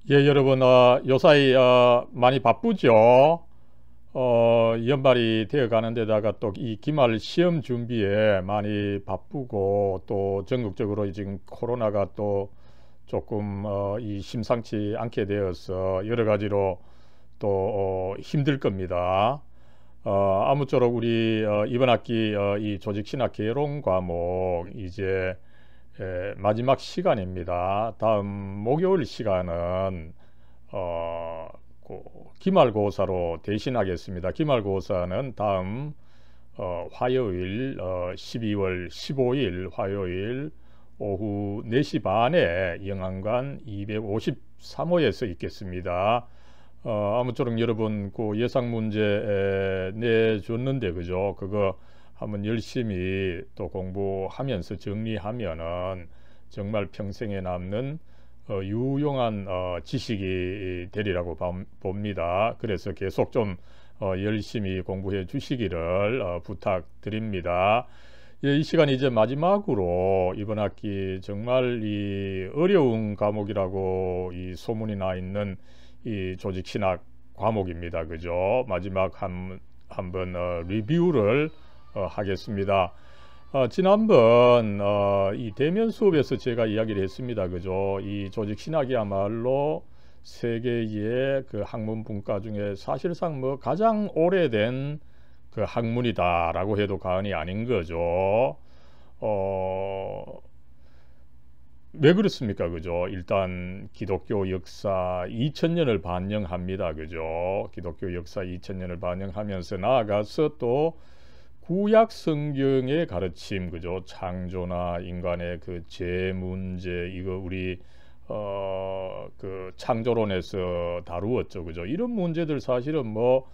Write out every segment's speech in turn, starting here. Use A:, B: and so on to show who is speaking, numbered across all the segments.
A: 예, 여러분, 요사이, 많이 바쁘죠? 연말이 되어 가는 데다가 또 이 기말 시험 준비에 많이 바쁘고 또 전국적으로 지금 코로나가 또 조금, 이 심상치 않게 되어서 여러 가지로 또, 힘들 겁니다. 아무쪼록 우리, 이번 학기, 이 조직신학 개론 과목 이제 마지막 시간입니다. 다음 목요일 시간은 어, 그 기말고사로 대신하겠습니다. 기말고사는 다음 화요일 12월 15일 화요일 오후 4시 반에 영안관 253호에서 있겠습니다. 아무쪼록 여러분 그 예상 문제 내줬는데 그죠? 그거 한번 열심히 또 공부하면서 정리하면은 정말 평생에 남는 유용한 지식이 되리라고 봅니다. 그래서 계속 좀 열심히 공부해 주시기를 부탁드립니다. 예, 이 시간 이제 마지막으로 이번 학기 정말 이 어려운 과목이라고 이 소문이 나 있는 이 조직신학 과목입니다. 그죠? 마지막 한번 리뷰를 하겠습니다. 지난번 이 대면 수업에서 제가 이야기를 했습니다. 그죠? 이 조직신학이야말로 세계의 그 학문 분과 중에 사실상 뭐 가장 오래된 그 학문이다라고 해도 과언이 아닌 거죠. 왜 그렇습니까? 그죠? 일단 기독교 역사 2000년을 반영합니다. 그죠? 기독교 역사 2000년을 반영하면서 나아가서 또 구약 성경의 가르침, 그죠? 창조나 인간의 그 죄 문제, 이거 우리 그 창조론에서 다루었죠, 그죠? 이런 문제들 사실은 뭐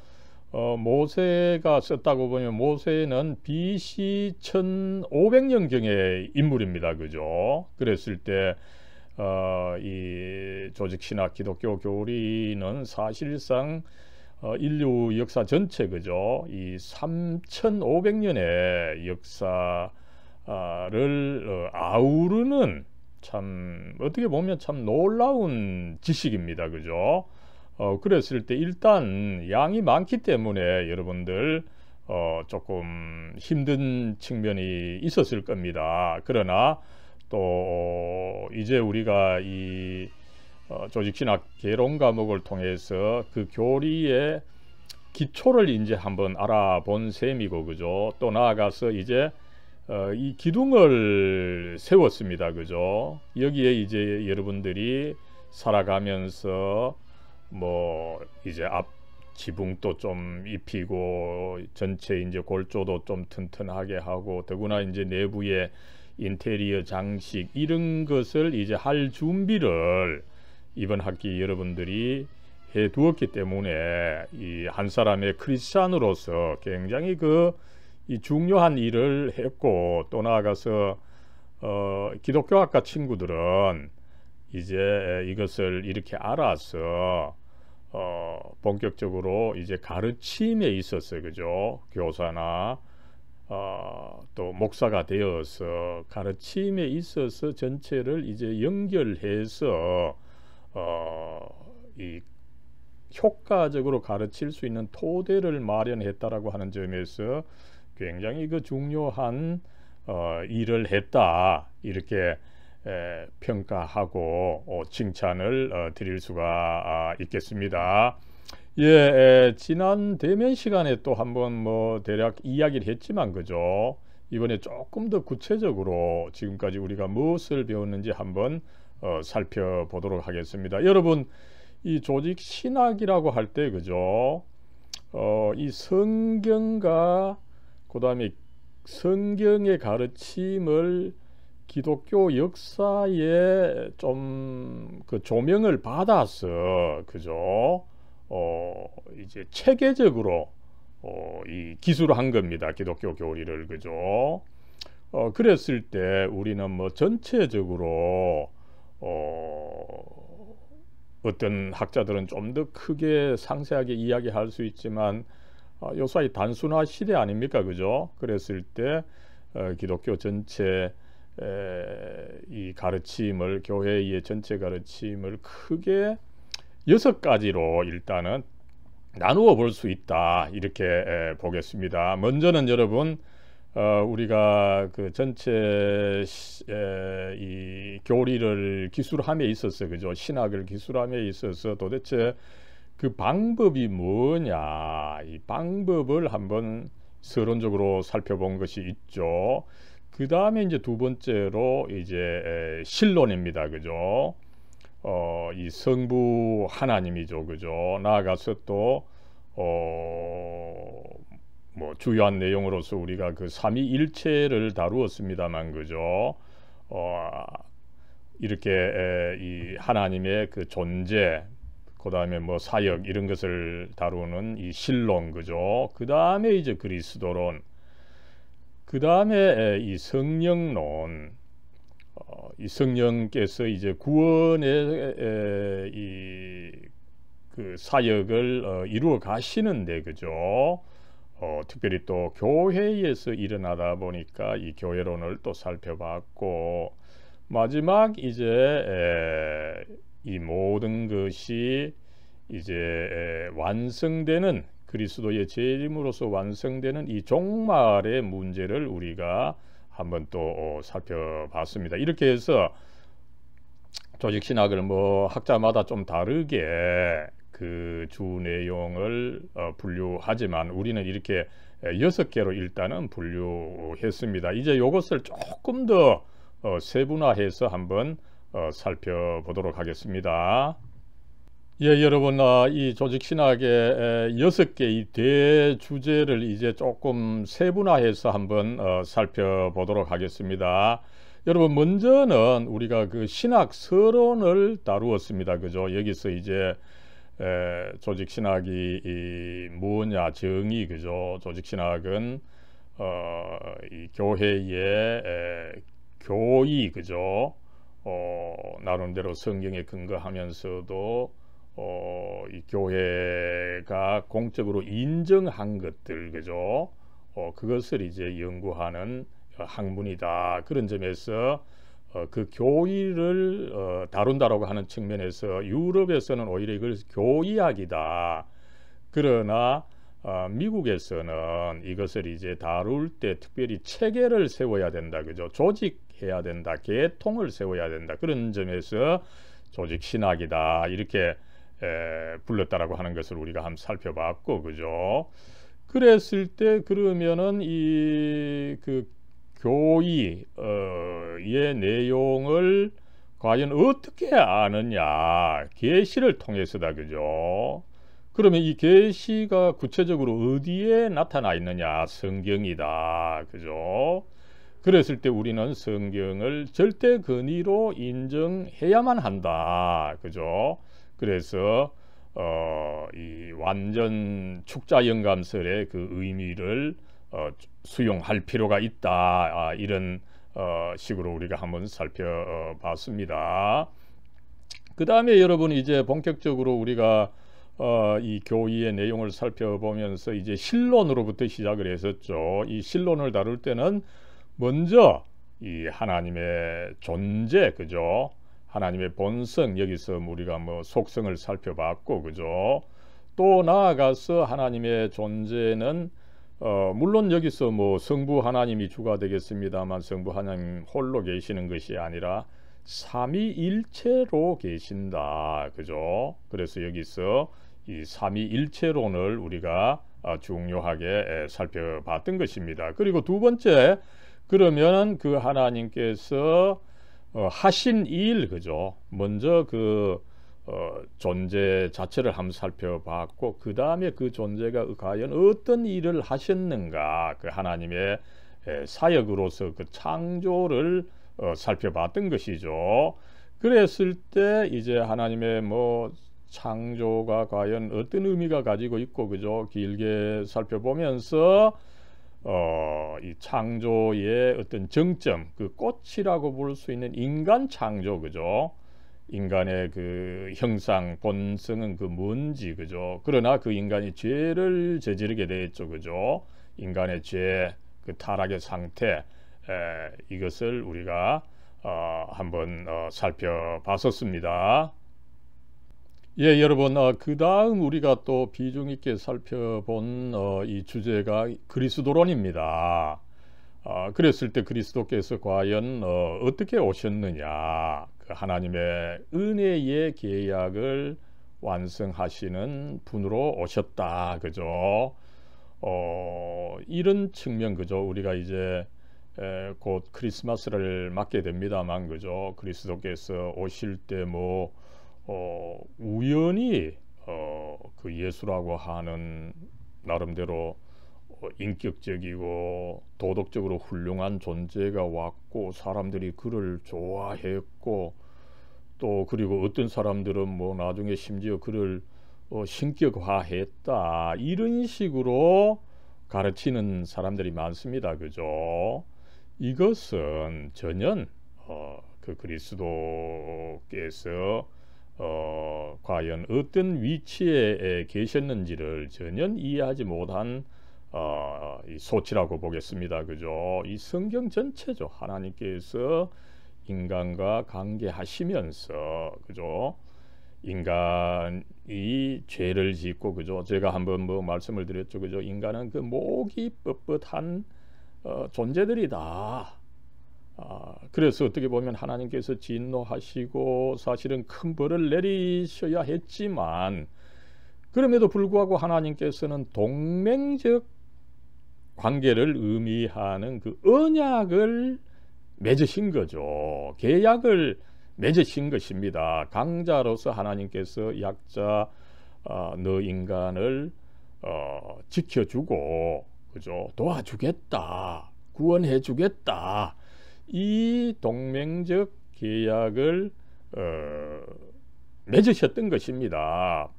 A: 모세가 썼다고 보면 모세는 BC 1500년경의 인물입니다, 그죠? 그랬을 때 이 조직신학 기독교 교리는 사실상 인류 역사 전체 그죠? 이 3500년의 역사를 아우르는 참 어떻게 보면 참 놀라운 지식입니다. 그죠? 그랬을 때 일단 양이 많기 때문에 여러분들 조금 힘든 측면이 있었을 겁니다. 그러나 또 이제 우리가 이 조직신학 개론 과목을 통해서 그 교리의 기초를 이제 한번 알아본 셈이고 그죠? 또 나아가서 이제 이 기둥을 세웠습니다. 그죠? 여기에 이제 여러분들이 살아가면서 뭐 이제 앞 지붕도 좀 입히고 전체 이제 골조도 좀 튼튼하게 하고 더구나 이제 내부의 인테리어 장식 이런 것을 이제 할 준비를 이번 학기 여러분들이 해 두었기 때문에 이 한 사람의 크리스찬으로서 굉장히 이 중요한 일을 했고 또 나아가서 기독교학과 친구들은 이제 이것을 이렇게 알아서 본격적으로 이제 가르침에 있어서 그죠? 교사나 또 목사가 되어서 가르침에 있어서 전체를 이제 연결해서 이 효과적으로 가르칠 수 있는 토대를 마련했다라고 하는 점에서 굉장히 그 중요한 일을 했다 이렇게 평가하고 칭찬을 드릴 수가 있겠습니다. 예, 지난 대면 시간에 또 한번 뭐 대략 이야기를 했지만 그죠? 이번에 조금 더 구체적으로 지금까지 우리가 무엇을 배웠는지 한번 살펴보도록 하겠습니다. 여러분, 이 조직 신학이라고 할 때 그죠? 이 성경과 그다음에 성경의 가르침을 기독교 역사에 좀 그 조명을 받아서 그죠? 이제 체계적으로 이 기술한 겁니다. 기독교 교리를 그죠? 그랬을 때 우리는 뭐 전체적으로 어떤 학자들은 좀 더 크게 상세하게 이야기할 수 있지만 요사이 단순화 시대 아닙니까? 그죠? 그랬을 때 기독교 전체 이 가르침을 교회의 전체 가르침을 크게 6가지로 일단은 나누어 볼 수 있다, 이렇게 보겠습니다. 먼저는 여러분, 우리가 그 전체 이 교리를 기술함에 있어서, 그죠? 신학을 기술함에 있어서 도대체 그 방법이 뭐냐, 이 방법을 한번 서론적으로 살펴본 것이 있죠. 그 다음에 이제 두 번째로 이제 신론입니다, 그죠? 이 성부 하나님이죠, 그죠? 나아가서 또 뭐 주요한 내용으로서 우리가 그 삼위일체를 다루었습니다만, 그죠? 이렇게 이 하나님의 그 존재, 그 다음에 뭐 사역, 이런 것을 다루는 이 신론, 그죠? 그 다음에 이제 그리스도론, 그 다음에 이 성령론, 이 성령께서 이제 구원의 이 그 사역을 이루어 가시는데, 그죠? 특별히 또 교회에서 일어나다 보니까 이 교회론을 또 살펴봤고, 마지막 이제 이 모든 것이 이제 완성되는, 그리스도의 재림으로서 완성되는 이 종말의 문제를 우리가 한번 또 살펴봤습니다. 이렇게 해서 조직신학을 뭐 학자마다 좀 다르게 그 주 내용을 분류하지만 우리는 이렇게 6개로 일단은 분류했습니다. 이제 이것을 조금 더 세분화해서 한번 살펴보도록 하겠습니다. 예, 여러분, 이 조직신학의 6개의 대주제를 이제 조금 세분화해서 한번 살펴보도록 하겠습니다. 여러분, 먼저는 우리가 그 신학 서론을 다루었습니다, 그죠? 여기서 이제 조직신학이 뭐냐, 정의, 그죠? 조직신학은 이 교회의 교의, 그죠? 나름대로 성경에 근거하면서도 이 교회가 공적으로 인정한 것들, 그죠? 그것을 이제 연구하는 학문이다. 그런 점에서 그 교의를 다룬다라고 하는 측면에서 유럽에서는 오히려 이걸 교의학이다. 그러나 미국에서는 이것을 이제 다룰 때 특별히 체계를 세워야 된다, 그죠? 조직해야 된다, 계통을 세워야 된다. 그런 점에서 조직신학이다, 이렇게 불렀다라고 하는 것을 우리가 한번 살펴봤고, 그죠? 그랬을 때 그러면은 이 그 교의의 내용을 과연 어떻게 아느냐, 계시를 통해서다, 그죠? 그러면 이 계시가 구체적으로 어디에 나타나 있느냐, 성경이다, 그죠? 그랬을 때 우리는 성경을 절대 권위로 인정해야만 한다, 그죠? 그래서 이 완전 축자영감설의 그 의미를 수용할 필요가 있다, 이런 식으로 우리가 한번 살펴봤습니다. 그 다음에 여러분, 이제 본격적으로 우리가 이 교의의 내용을 살펴보면서 이제 신론으로부터 시작을 했었죠. 이 신론을 다룰 때는 먼저 이 하나님의 존재, 그죠? 하나님의 본성, 여기서 우리가 뭐 속성을 살펴봤고, 그죠? 또 나아가서 하나님의 존재는 물론 여기서 뭐 성부 하나님이 주가 되겠습니다만, 성부 하나님 홀로 계시는 것이 아니라 삼위일체로 계신다, 그죠? 그래서 여기서 이 삼위일체론을 우리가 중요하게 살펴봤던 것입니다. 그리고 두 번째, 그러면 그 하나님께서 하신 일, 그죠? 먼저 그 존재 자체를 한번 살펴봤고, 그 다음에 그 존재가 과연 어떤 일을 하셨는가, 그 하나님의 사역으로서 그 창조를 살펴봤던 것이죠. 그랬을 때 이제 하나님의 뭐 창조가 과연 어떤 의미가 가지고 있고, 그죠? 길게 살펴보면서 이 창조의 어떤 정점, 그 꽃이라고 볼 수 있는 인간 창조, 그죠? 인간의 그 형상, 본성은 그 뭔지, 그죠? 그러나 그 인간이 죄를 저지르게 되었죠, 그죠? 인간의 죄, 그 타락의 상태, 이것을 우리가 한번 살펴봤었습니다. 예, 여러분, 그 다음 우리가 또 비중 있게 살펴본 이 주제가 그리스도론입니다. 그랬을 때 그리스도께서 과연 어떻게 오셨느냐? 그 하나님의 은혜의 계약을 완성하시는 분으로 오셨다, 그죠? 이런 측면, 그죠? 우리가 이제 곧 크리스마스를 맞게 됩니다만, 그죠? 그리스도께서 오실 때 뭐 우연히 그 예수라고 하는 나름대로 인격적이고 도덕적으로 훌륭한 존재가 왔고 사람들이 그를 좋아했고 또 그리고 어떤 사람들은 뭐 나중에 심지어 그를 신격화했다 이런 식으로 가르치는 사람들이 많습니다. 그죠? 이것은 전혀 그 그리스도께서 과연 어떤 위치에 계셨는지를 전혀 이해하지 못한 이 소치라고 보겠습니다. 그죠? 이 성경 전체죠. 하나님께서 인간과 관계하시면서 그죠? 인간이 죄를 짓고 그죠? 제가 한번 뭐 말씀을 드렸죠. 그죠? 인간은 그 목이 뻣뻣한 존재들이다. 그래서 어떻게 보면 하나님께서 진노하시고 사실은 큰 벌을 내리셔야 했지만 그럼에도 불구하고 하나님께서는 동맹적 관계를 의미하는 그 언약을 맺으신 거죠. 계약을 맺으신 것입니다. 강자로서 하나님께서 약자 너 인간을 지켜주고 그죠? 도와주겠다. 구원해 주겠다. 이 동맹적 계약을 맺으셨던 것입니다.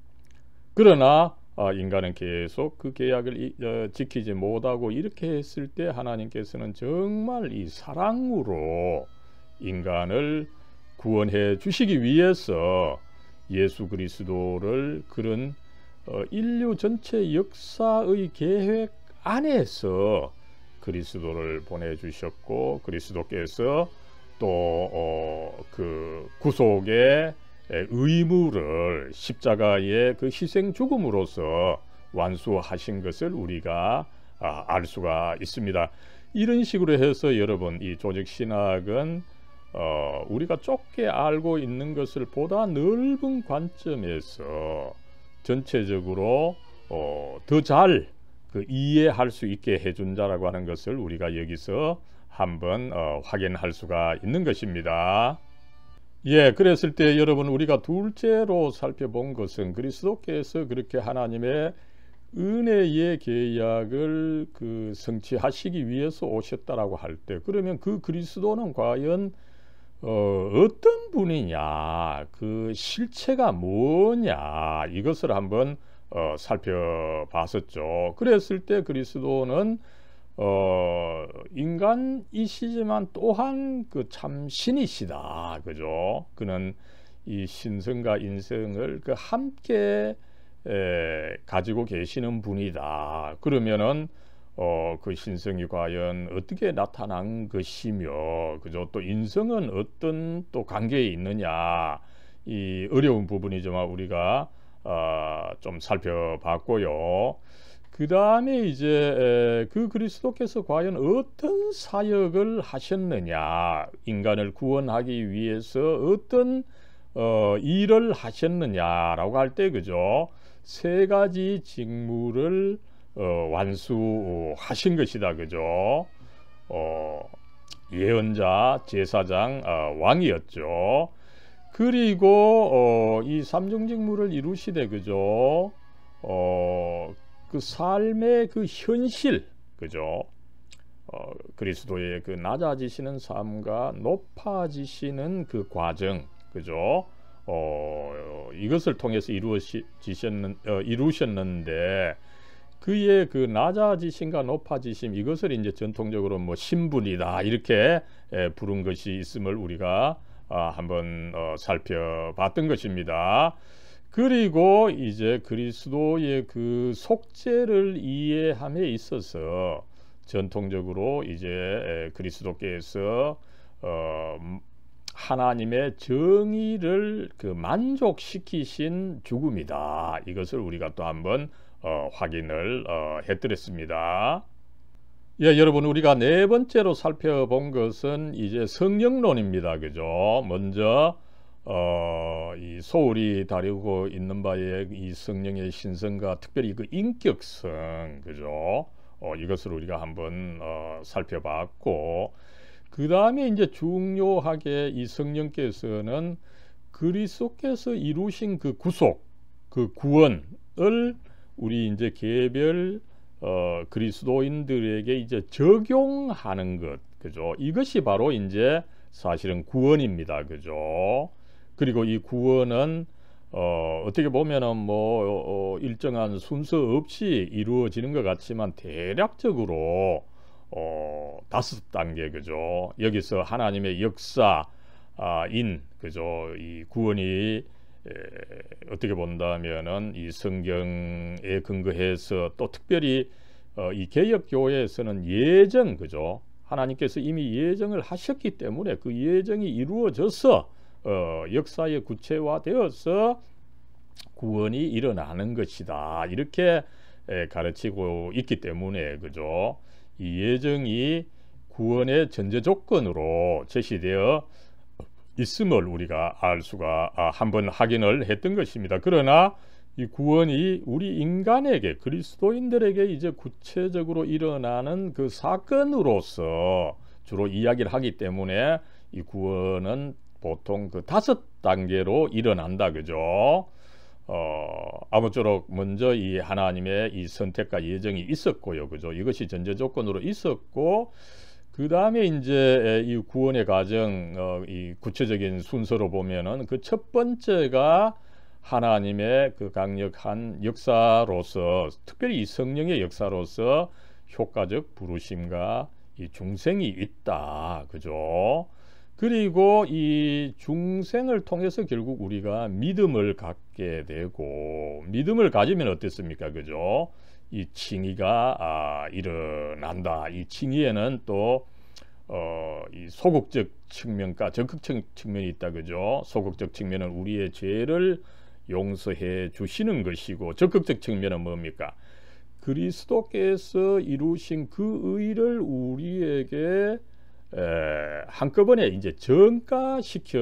A: 그러나 인간은 계속 그 계약을 지키지 못하고 이렇게 했을 때 하나님께서는 정말 이 사랑으로 인간을 구원해 주시기 위해서 예수 그리스도를 그런 인류 전체 역사의 계획 안에서 그리스도를 보내주셨고 그리스도께서 또 그 구속의 의무를 십자가의 그 희생 죽음으로써 완수하신 것을 우리가 알 수가 있습니다. 이런 식으로 해서 여러분 이 조직 신학은 우리가 좁게 알고 있는 것을 보다 넓은 관점에서 전체적으로 더 잘 그 이해할 수 있게 해준다라고 하는 것을 우리가 여기서 한번 확인할 수가 있는 것입니다. 예, 그랬을 때 여러분 우리가 둘째로 살펴본 것은 그리스도께서 그렇게 하나님의 은혜의 계약을 그 성취하시기 위해서 오셨다라고 할 때 그러면 그 그리스도는 과연 어떤 분이냐, 그 실체가 뭐냐 이것을 한번 살펴봤었죠. 그랬을 때 그리스도는 인간이시지만 또한 그 참 신이시다, 그죠? 그는 이 신성과 인성을 그 함께 가지고 계시는 분이다. 그러면은 그 신성이 과연 어떻게 나타난 것이며, 그죠? 또 인성은 어떤 또 관계에 있느냐, 이 어려운 부분이지만 우리가 좀 살펴봤고요. 그 다음에 이제 그 그리스도께서 과연 어떤 사역을 하셨느냐, 인간을 구원하기 위해서 어떤 일을 하셨느냐라고 할 때 그죠? 세 가지 직무를 완수하신 것이다, 그죠? 예언자, 제사장, 왕이었죠. 그리고 이 삼중 직무를 이루시되 그죠? 그 삶의 그 현실, 그죠? 그리스도의 그 낮아지시는 삶과 높아지시는 그 과정, 그죠? 이것을 통해서 이루셨는데 그의 그 낮아지심과 높아지심 이것을 이제 전통적으로 뭐 신분이다 이렇게 부른 것이 있음을 우리가 한번 살펴봤던 것입니다. 그리고 이제 그리스도의 그 속죄를 이해함에 있어서 전통적으로 이제 그리스도께서 하나님의 정의를 그 만족시키신 죽음이다. 이것을 우리가 또 한번 확인을 해드렸습니다. 예, 여러분, 우리가 네 번째로 살펴본 것은 이제 성령론입니다. 그죠? 먼저 이 소울이 다루고 있는 바에 이 성령의 신성과 특별히 그 인격성, 그죠? 이것을 우리가 한번 살펴봤고, 그 다음에 이제 중요하게 이 성령께서는 그리스도께서 이루신 그 구속, 그 구원을 우리 이제 개별 그리스도인들에게 이제 적용하는 것, 그죠? 이것이 바로 이제 사실은 구원입니다, 그죠? 그리고 이 구원은 어떻게 보면은 뭐 일정한 순서 없이 이루어지는 것 같지만 대략적으로 5단계, 그죠? 여기서 하나님의 역사인, 그죠? 이 구원이 어떻게 본다면은 이 성경에 근거해서 또 특별히 이 개혁교회에서는 예정, 그죠? 하나님께서 이미 예정을 하셨기 때문에 그 예정이 이루어져서 역사의 구체화되어서 구원이 일어나는 것이다. 이렇게 가르치고 있기 때문에, 그죠? 이 예정이 구원의 전제 조건으로 제시되어 있음을 우리가 알 수가 한번 확인을 했던 것입니다. 그러나 이 구원이 우리 인간에게, 그리스도인들에게 이제 구체적으로 일어나는 그 사건으로서 주로 이야기를 하기 때문에 이 구원은 보통 그 5단계로 일어난다, 그죠? 아무쪼록 먼저 이 하나님의 이 선택과 예정이 있었고요, 그죠? 이것이 전제 조건으로 있었고, 그 다음에 이제 이 구원의 과정, 이 구체적인 순서로 보면은 그 첫 번째가 하나님의 그 강력한 역사로서, 특별히 이 성령의 역사로서 효과적 부르심과 이 중생이 있다, 그죠? 그리고 이 중생을 통해서 결국 우리가 믿음을 갖게 되고, 믿음을 가지면 어떻습니까, 그죠? 이 칭의가 일어난다. 이 칭의에는 또 이 소극적 측면과 적극적 측면이 있다, 그죠? 소극적 측면은 우리의 죄를 용서해 주시는 것이고, 적극적 측면은 뭡니까? 그리스도께서 이루신 그 의를 우리에게 한꺼번에 이제 전가시켜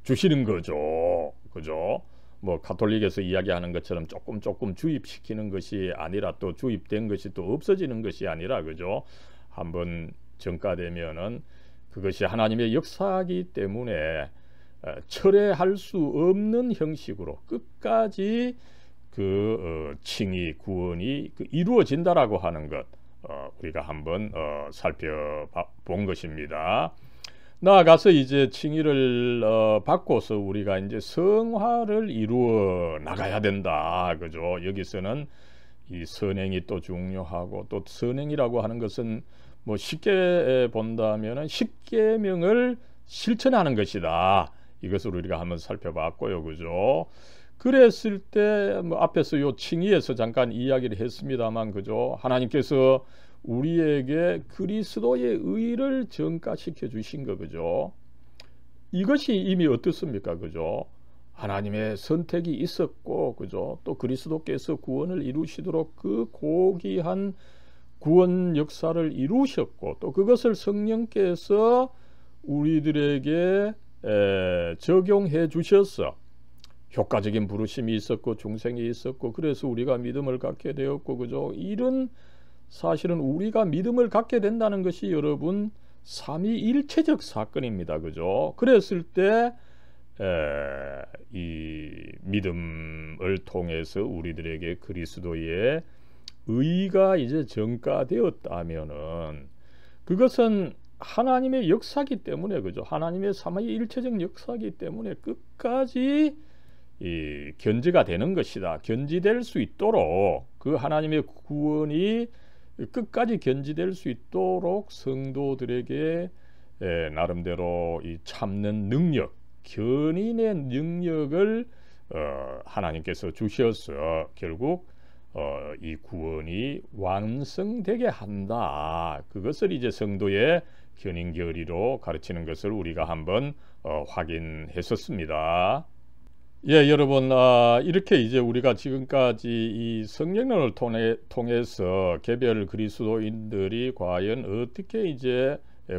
A: 주시는 거죠, 그죠? 뭐 가톨릭에서 이야기하는 것처럼 조금 주입시키는 것이 아니라, 또 주입된 것이 또 없어지는 것이 아니라, 그죠? 한번 전가되면은 그것이 하나님의 역사이기 때문에 철회할 수 없는 형식으로 끝까지 그 칭의, 구원이 이루어진다라고 하는 것, 우리가 한번 살펴본 것입니다. 나아가서 이제 칭의를 받고서 우리가 이제 성화를 이루어 나가야 된다, 그죠? 여기서는 이 선행이 또 중요하고, 또 선행이라고 하는 것은 뭐 쉽게 본다면은 십계명을 실천하는 것이다. 이것을 우리가 한번 살펴봤고요, 그죠? 그랬을 때 뭐 앞에서 요 칭의에서 잠깐 이야기를 했습니다만, 그죠? 하나님께서 우리에게 그리스도의 의를 전가시켜 주신 거, 그죠? 이것이 이미 어떻습니까, 그죠? 하나님의 선택이 있었고, 그죠? 또 그리스도께서 구원을 이루시도록 그 고귀한 구원 역사를 이루셨고, 또 그것을 성령께서 우리들에게 적용해 주셔서 효과적인 부르심이 있었고 중생이 있었고, 그래서 우리가 믿음을 갖게 되었고, 그죠? 이런 사실은 우리가 믿음을 갖게 된다는 것이 여러분 삼위일체적 사건입니다, 그죠? 그랬을 때 이 믿음을 통해서 우리들에게 그리스도의 의가 이제 전가되었다면은 그것은 하나님의 역사이기 때문에, 그죠? 하나님의 삼위일체적 역사이기 때문에 끝까지 이 견지가 되는 것이다. 견지될 수 있도록, 그 하나님의 구원이 끝까지 견지될 수 있도록 성도들에게 나름대로 이 참는 능력, 견인의 능력을 하나님께서 주셔서 결국 이 구원이 완성되게 한다. 그것을 이제 성도의 견인결의로 가르치는 것을 우리가 한번 확인했었습니다. 예, 여러분, 이렇게 이제 우리가 지금까지 이 성령론을 통해서 개별 그리스도인들이 과연 어떻게 이제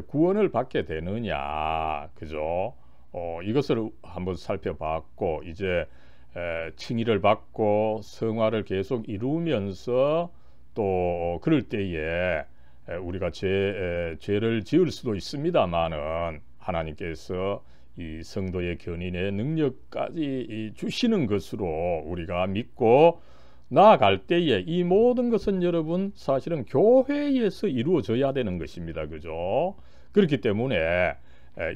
A: 구원을 받게 되느냐, 그죠? 이것을 한번 살펴봤고, 이제 칭의를 받고 성화를 계속 이루면서 또 그럴 때에 우리가 죄를 지을 수도 있습니다만은 하나님께서 이 성도의 견인의 능력까지 주시는 것으로 우리가 믿고 나아갈 때에 이 모든 것은 여러분 사실은 교회에서 이루어져야 되는 것입니다. 그죠? 그렇기 때문에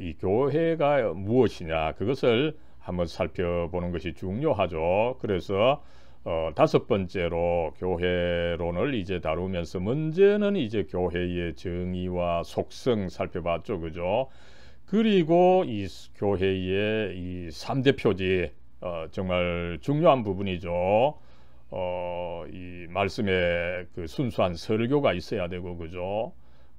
A: 이 교회가 무엇이냐 그것을 한번 살펴보는 것이 중요하죠. 그래서 다섯 번째로 교회론을 이제 다루면서 문제는 이제 교회의 정의와 속성 살펴봤죠. 그죠? 그리고 이 교회의 이 3대 표지 정말 중요한 부분이죠. 이 말씀에 그 순수한 설교가 있어야 되고 그죠?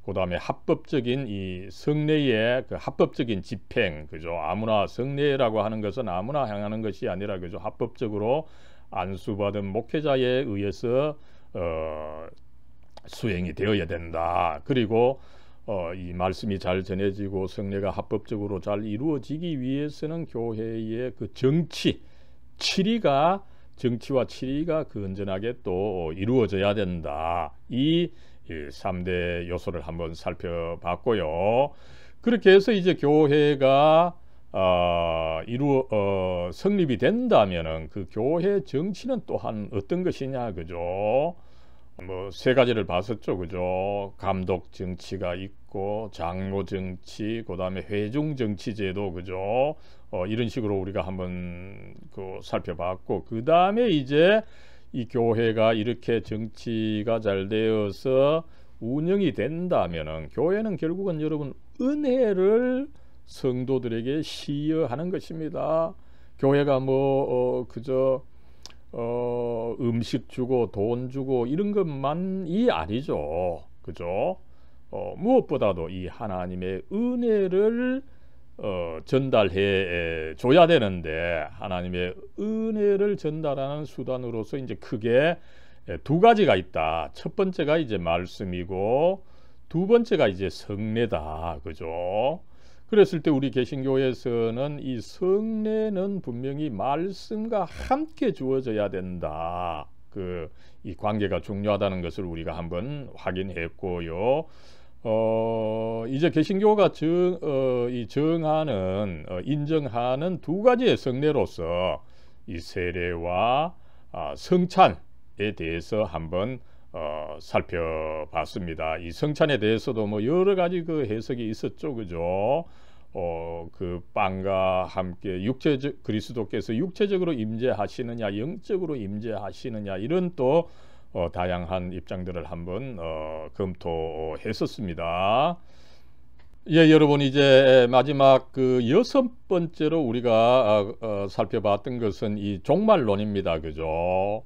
A: 그 다음에 합법적인 이 성례의 그 합법적인 집행 그죠? 아무나 성례라고 하는 것은 아무나 행하는 것이 아니라 그죠? 합법적으로 안수받은 목회자에 의해서 수행이 되어야 된다. 그리고 이 말씀이 잘 전해지고 성례가 합법적으로 잘 이루어지기 위해서는 교회의 그 정치와 치리가 건전하게 또 이루어져야 된다. 이 3대 요소를 한번 살펴봤고요. 그렇게 해서 이제 교회가 성립이 된다면은 그 교회 정치는 또한 어떤 것이냐, 그죠? 뭐 세 가지를 봤었죠, 그죠? 감독 정치가 있고 장로 정치, 그다음에 회중 정치제도, 그죠? 이런 식으로 우리가 한번 살펴봤고, 그다음에 이제 이 교회가 이렇게 정치가 잘 되어서 운영이 된다면은 교회는 결국은 여러분 은혜를 성도들에게 시여하는 것입니다. 교회가 그저 음식 주고 돈 주고 이런 것만이 아니죠. 그죠? 무엇보다도 이 하나님의 은혜를 전달해 줘야 되는데 하나님의 은혜를 전달하는 수단으로서 이제 크게 두 가지가 있다. 첫 번째가 이제 말씀이고 두 번째가 이제 성례다. 그죠? 그랬을 때 우리 개신교에서는 이 성례는 분명히 말씀과 함께 주어져야 된다. 이 관계가 중요하다는 것을 우리가 한번 확인했고요. 이제 개신교가 인정하는 두 가지의 성례로서 이 세례와 성찬에 대해서 한번 살펴봤습니다. 이 성찬에 대해서도 뭐 여러 가지 그 해석이 있었죠, 그죠? 그 빵과 함께 그리스도께서 육체적으로 임재하시느냐, 영적으로 임재하시느냐 이런 또 다양한 입장들을 한번 검토했었습니다. 예, 여러분 이제 마지막 그 여섯 번째로 우리가 살펴봤던 것은 이 종말론입니다, 그죠?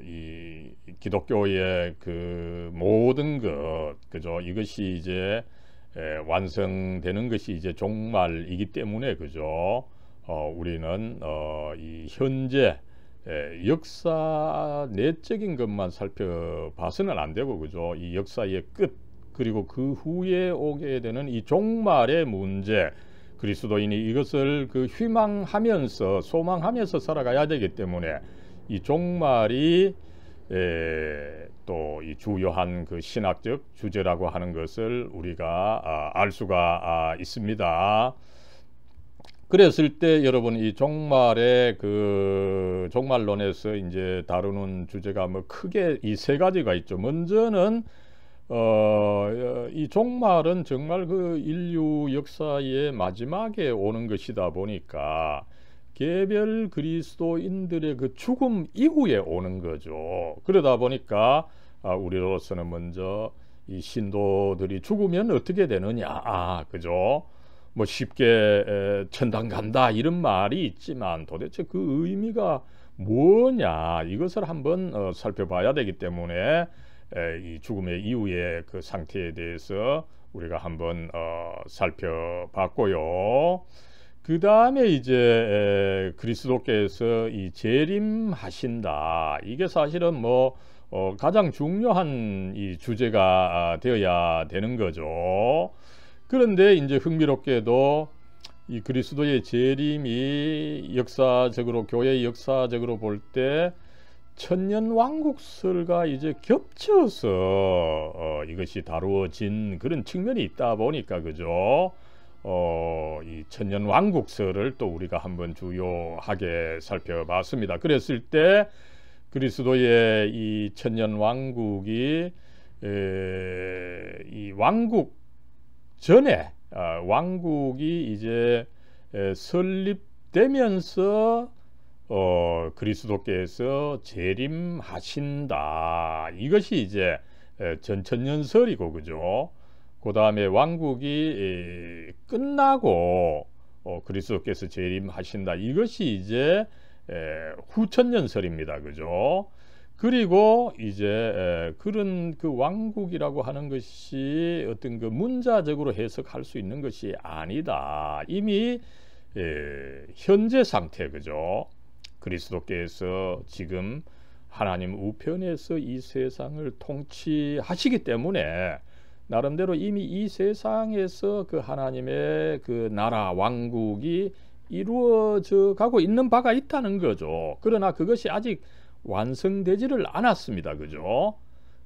A: 이 기독교의 그 모든 것, 그죠? 이것이 이제 완성되는 것이 이제 종말이기 때문에, 그죠? 우리는 이 현재 역사 내적인 것만 살펴봐서는 안 되고, 그죠? 이 역사의 끝, 그리고 그 후에 오게 되는 이 종말의 문제, 그리스도인이 이것을 희망하면서 소망하면서 살아가야 되기 때문에 이 종말이 또 이 주요한 그 신학적 주제라고 하는 것을 우리가 알 수가 있습니다. 그랬을 때 여러분 이 종말의 그 종말론에서 이제 다루는 주제가 뭐 크게 이 세 가지가 있죠. 먼저는 이 종말은 정말 그 인류 역사의 마지막에 오는 것이다 보니까 개별 그리스도인들의 그 죽음 이후에 오는 거죠. 그러다 보니까 우리로서는 먼저 이 신도들이 죽으면 어떻게 되느냐, 그죠? 뭐 쉽게 천당 간다 이런 말이 있지만 도대체 그 의미가 뭐냐 이것을 한번 살펴봐야 되기 때문에 이 죽음의 이후의 그 상태에 대해서 우리가 한번 살펴봤고요. 그 다음에 이제 그리스도께서 이 재림하신다. 이게 사실은 뭐 가장 중요한 이 주제가 되어야 되는 거죠. 그런데 이제 흥미롭게도 이 그리스도의 재림이 역사적으로 교회 역사적으로 볼 때 천년왕국설과 이제 겹쳐서 이것이 다루어진 그런 측면이 있다 보니까 그죠. 이 천년왕국설을 또 우리가 한번 주요하게 살펴봤습니다. 그랬을 때 그리스도의 이 천년왕국이 이 왕국 전에 왕국이 이제 설립되면서 그리스도께서 재림하신다. 이것이 이제 전천년설이고 그죠. 그 다음에 왕국이 끝나고 그리스도께서 재림하신다. 이것이 이제 후천년설입니다. 그죠. 그리고 이제 그런 그 왕국이라고 하는 것이 어떤 그 문자적으로 해석할 수 있는 것이 아니다. 이미 현재 상태 그죠. 그리스도께서 지금 하나님 우편에서 이 세상을 통치하시기 때문에 나름대로 이미 이 세상에서 그 하나님의 그 나라 왕국이 이루어져 가고 있는 바가 있다는 거죠. 그러나 그것이 아직 완성되지를 않았습니다. 그죠?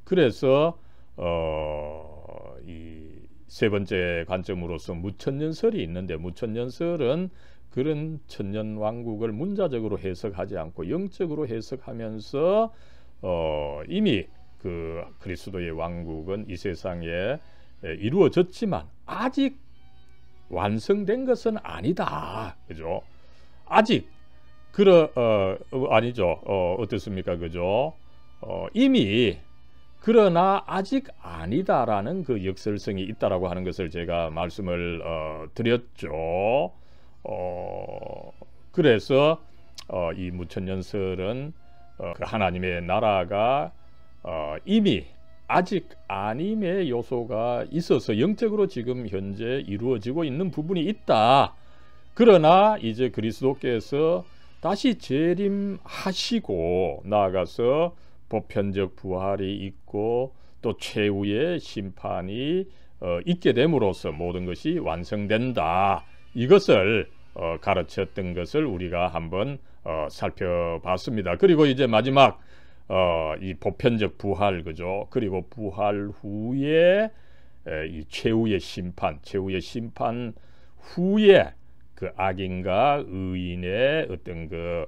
A: 그래서 이 세 번째 관점으로서 무천년설이 있는데 무천년설은 그런 천년왕국을 문자적으로 해석하지 않고 영적으로 해석하면서 이미 그 그리스도의 왕국은 이 세상에 이루어졌지만 아직 완성된 것은 아니다. 그죠? 아직 아니죠. 어떻습니까? 그죠? 이미 그러나 아직 아니다라는 그 역설성이 있다라고 하는 것을 제가 말씀을 드렸죠. 그래서 이 무천년설은 그 하나님의 나라가 이미 아직 아님의 요소가 있어서 영적으로 지금 현재 이루어지고 있는 부분이 있다. 그러나 이제 그리스도께서 다시 재림하시고 나아가서 보편적 부활이 있고 또 최후의 심판이 있게 됨으로써 모든 것이 완성된다. 이것을 가르쳤던 것을 우리가 한번 살펴봤습니다. 그리고 이제 마지막 이 보편적 부활 그죠? 그리고 부활 후에 이 최후의 심판 후에 그 악인과 의인의 어떤 그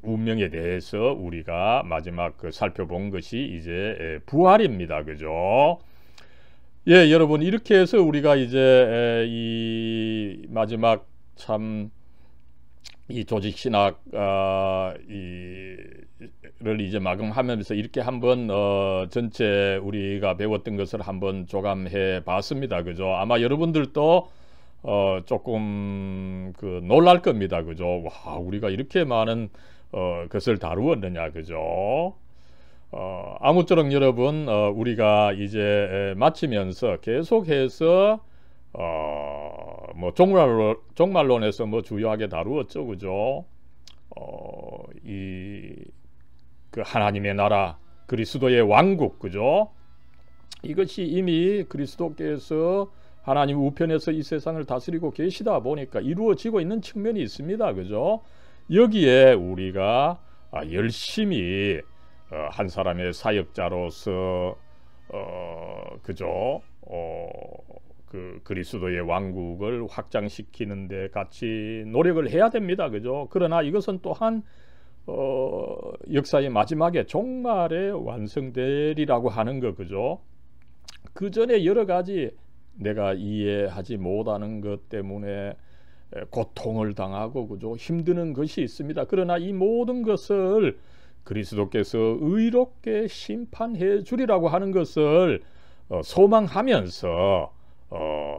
A: 운명에 대해서 우리가 마지막 그 살펴본 것이 이제 부활입니다. 그죠? 예, 여러분 이렇게 해서 우리가 이제 이 마지막 참 이 조직신학 를 이제 마감하면서 이렇게 한번 전체 우리가 배웠던 것을 한번 조감해 봤습니다. 그죠? 아마 여러분들도 조금 그 놀랄 겁니다. 그죠? 와, 우리가 이렇게 많은 것을 다루었느냐. 그죠? 아무쪼록 여러분 우리가 이제 마치면서 계속해서 뭐 종말론에서 뭐 주요하게 다루었죠. 그죠? 그 하나님의 나라 그리스도의 왕국 그죠? 이것이 이미 그리스도께서 하나님 우편에서 이 세상을 다스리고 계시다 보니까 이루어지고 있는 측면이 있습니다. 그죠? 여기에 우리가 열심히 한 사람의 사역자로서 그죠? 그 그리스도의 왕국을 확장시키는 데 같이 노력을 해야 됩니다. 그죠? 그러나 이것은 또한 역사의 마지막에 종말에 완성되리라고 하는 거 그죠? 그 전에 여러 가지 내가 이해하지 못하는 것 때문에 고통을 당하고 그죠? 힘드는 것이 있습니다. 그러나 이 모든 것을 그리스도께서 의롭게 심판해 주리라고 하는 것을 소망하면서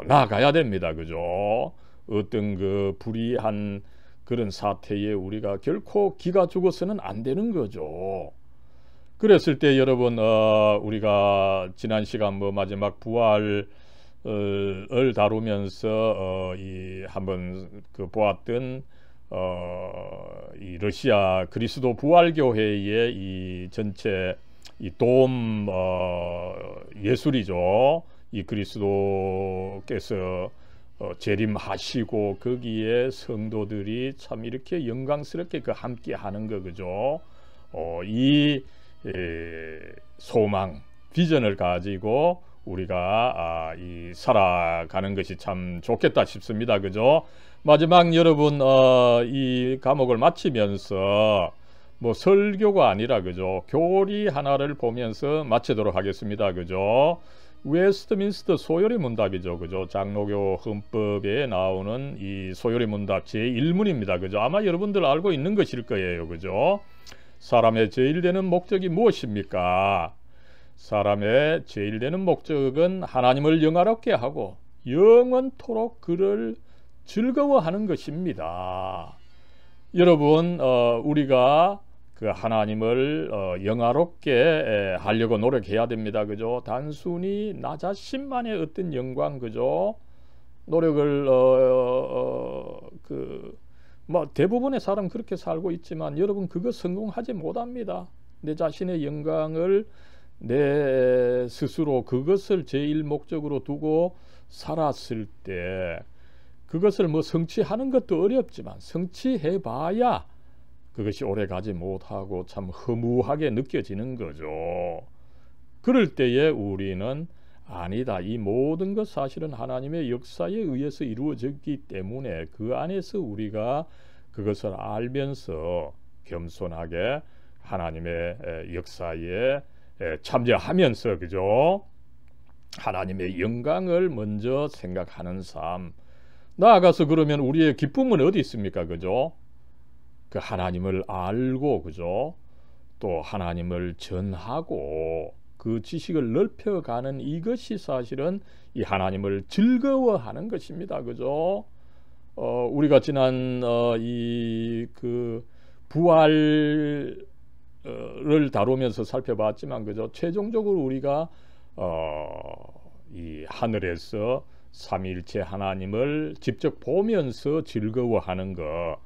A: 나아가야 됩니다. 그죠? 어떤 그 불의한 그런 사태에 우리가 결코 기가 죽어서는 안 되는 거죠. 그랬을 때 여러분 우리가 지난 시간 뭐 마지막 부활 을 다루면서 이 한번 그 보았던 이 러시아 그리스도 부활교회의 이 전체 이 도움 예술이죠. 이 그리스도께서 재림하시고 거기에 성도들이 참 이렇게 영광스럽게 그 함께 하는 거 그죠. 이 소망 비전을 가지고 우리가 이 살아가는 것이 참 좋겠다 싶습니다. 그죠? 마지막 여러분 이 과목을 마치면서 뭐 설교가 아니라 그죠? 교리 하나를 보면서 마치도록 하겠습니다. 그죠? 웨스트민스터 소요리 문답이죠. 그죠? 장로교 헌법에 나오는 이 소요리 문답 제1문입니다. 그죠? 아마 여러분들 알고 있는 것일 거예요. 그죠? 사람의 제일 되는 목적이 무엇입니까? 사람의 제일 되는 목적은 하나님을 영화롭게 하고 영원토록 그를 즐거워하는 것입니다. 여러분 우리가 그 하나님을 영화롭게 하려고 노력해야 됩니다. 그죠? 단순히 나 자신만의 어떤 영광 그죠? 노력을 뭐 대부분의 사람 그렇게 살고 있지만 여러분 그거 성공하지 못합니다. 내 자신의 영광을 내 스스로 그것을 제일 목적으로 두고 살았을 때 그것을 뭐 성취하는 것도 어렵지만 성취해봐야 그것이 오래 가지 못하고 참 허무하게 느껴지는 거죠. 그럴 때에 우리는 아니다. 이 모든 것 사실은 하나님의 역사에 의해서 이루어졌기 때문에 그 안에서 우리가 그것을 알면서 겸손하게 하나님의 역사에 참여하면서 그죠? 하나님의 영광을 먼저 생각하는 삶. 나아가서 그러면 우리의 기쁨은 어디 있습니까? 그죠? 그 하나님을 알고 그죠? 또 하나님을 전하고 그 지식을 넓혀가는 이것이 사실은 이 하나님을 즐거워하는 것입니다. 그죠? 우리가 지난 이 그 부활을 다루면서 살펴봤지만 그죠? 최종적으로 우리가 이 하늘에서 삼위일체 하나님을 직접 보면서 즐거워하는 것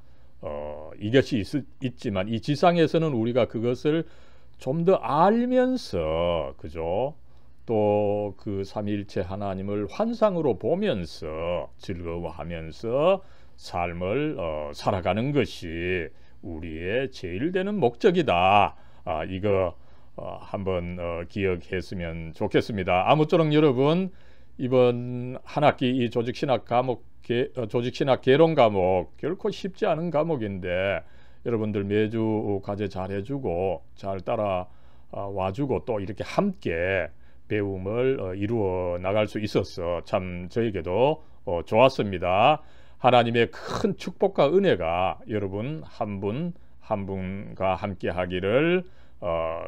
A: 이것이 있지만 이 지상에서는 우리가 그것을 좀 더 알면서 그죠? 또 그 삼위일체 하나님을 환상으로 보면서 즐거워하면서 삶을 살아가는 것이 우리의 제일 되는 목적이다. 이거 한번 기억했으면 좋겠습니다. 아무쪼록 여러분 이번 한 학기 이 조직신학 조직신학 개론 과목 결코 쉽지 않은 과목인데 여러분들 매주 과제 잘 해주고 잘 따라 와주고 또 이렇게 함께 배움을 이루어 나갈 수 있어서 참 저에게도 좋았습니다. 하나님의 큰 축복과 은혜가 여러분 한 분 한 분과 함께 하기를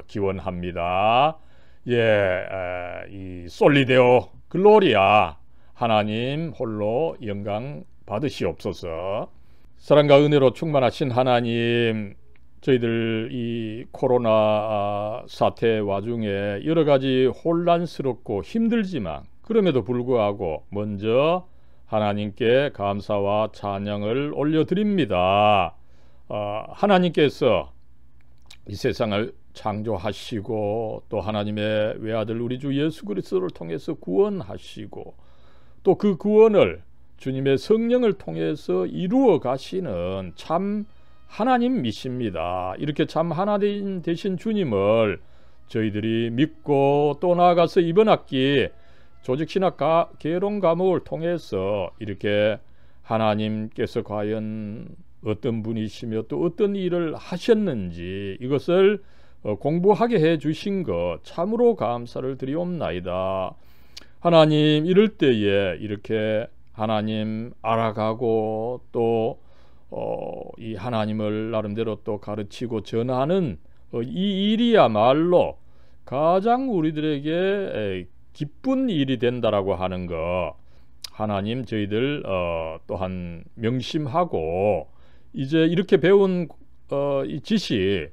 A: 기원합니다. 이 솔리데오 글로리아 하나님 홀로 영광 받으시옵소서. 사랑과 은혜로 충만하신 하나님, 저희들 이 코로나 사태 와중에 여러 가지 혼란스럽고 힘들지만 그럼에도 불구하고 먼저 하나님께 감사와 찬양을 올려드립니다. 하나님께서 이 세상을 창조하시고 또 하나님의 외아들 우리 주 예수 그리스도를 통해서 구원하시고 또 그 구원을 주님의 성령을 통해서 이루어 가시는 참 하나님이십니다. 이렇게 참 하나님 되신 주님을 저희들이 믿고 또 나아가서 이번 학기 조직신학 개론 과목을 통해서 이렇게 하나님께서 과연 어떤 분이시며 또 어떤 일을 하셨는지 이것을 공부하게 해 주신 것 참으로 감사를 드리옵나이다. 하나님 이럴 때에 이렇게 하나님 알아가고 또 이 하나님을 나름대로 또 가르치고 전하는 이 일이야말로 가장 우리들에게 기쁜 일이 된다라고 하는 거 하나님 저희들 또한 명심하고 이제 이렇게 배운 이 지식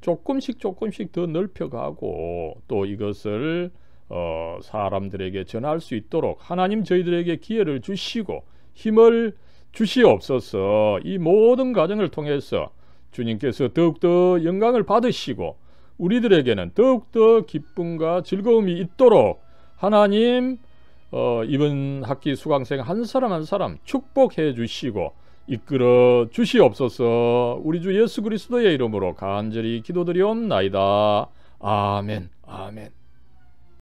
A: 조금씩 더 넓혀가고 또 이것을 사람들에게 전할 수 있도록 하나님 저희들에게 기회를 주시고 힘을 주시옵소서. 이 모든 과정을 통해서 주님께서 더욱더 영광을 받으시고 우리들에게는 더욱더 기쁨과 즐거움이 있도록 하나님 이번 학기 수강생 한 사람 한 사람 축복해 주시고 이끌어 주시옵소서. 우리 주 예수 그리스도의 이름으로 간절히 기도드리옵나이다. 아멘. 아멘.